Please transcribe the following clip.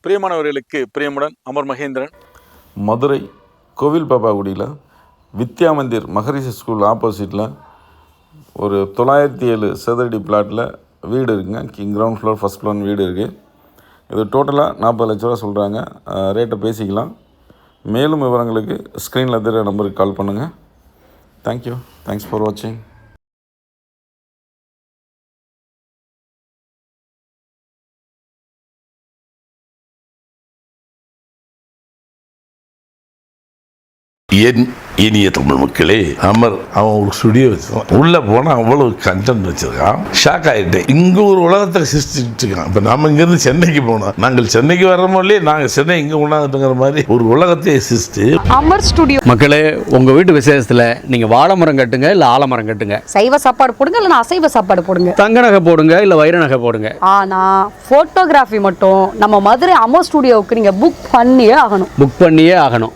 பிரியமானவர்களுக்கு பிரியமுடன் அமர் மகேந்திரன். மதுரை கோவில் பாப்பாக்குடியில் வித்யா மந்திர் மகரிஷி ஸ்கூல் ஆப்போசிட்டில் ஒரு 907 சதுரடி பிளாட்டில் வீடு இருக்குங்க. கிரவுண்ட் ஃப்ளோர் ஃபஸ்ட் ஃப்ளோர் வீடு இருக்குது. இது டோட்டலாக 40 லட்ச ரூபா சொல்கிறாங்க. ரேட்டை பேசிக்கலாம். மேலும் விவரங்களுக்கு ஸ்க்ரீனில் தெரிய நம்பருக்கு கால் பண்ணுங்கள். தேங்க்யூ. தேங்க்ஸ் ஃபார் வாட்சிங். என் இனிய தமிழ் மக்களே, அமர் அவன் ஒரு ஸ்டுடியோ வச்சிருக்கான். உள்ள போனா அவ்வளவு கண்டென்ட் வச்சிருக்கான். ஷாக் ஆயிட்டேன். இங்க ஒரு உலகத்தை சிருஷ்டிட்டு இருக்கான். இப்ப நாம இங்க இருந்து சென்னைக்கு போனோம். நாங்கள் சென்னைக்கு வர்றோமோ இல்லையே, நாங்க சென்னை இங்க உண்டாந்துட்டுங்கிற மாதிரி ஒரு உலகத்தை சிருஷ்டி அமர் ஸ்டுடியோ. மக்களே, உங்க வீட்டு விசேஷத்துல நீங்க வாழை மரம் கட்டுங்க இல்ல ஆலமரம் கட்டுங்க. சைவ சாப்பாடு போடுங்க இல்ல அசைவ சாப்பாடு போடுங்க. தங்க நகை போடுங்க இல்ல வைர நகை போடுங்க. ஆனா போட்டோகிராஃபி மட்டும் நம்ம மதுரை அமர் ஸ்டுடியோவுக்கு நீங்க புக் பண்ணியே ஆகணும். புக் பண்ணியே ஆகணும்.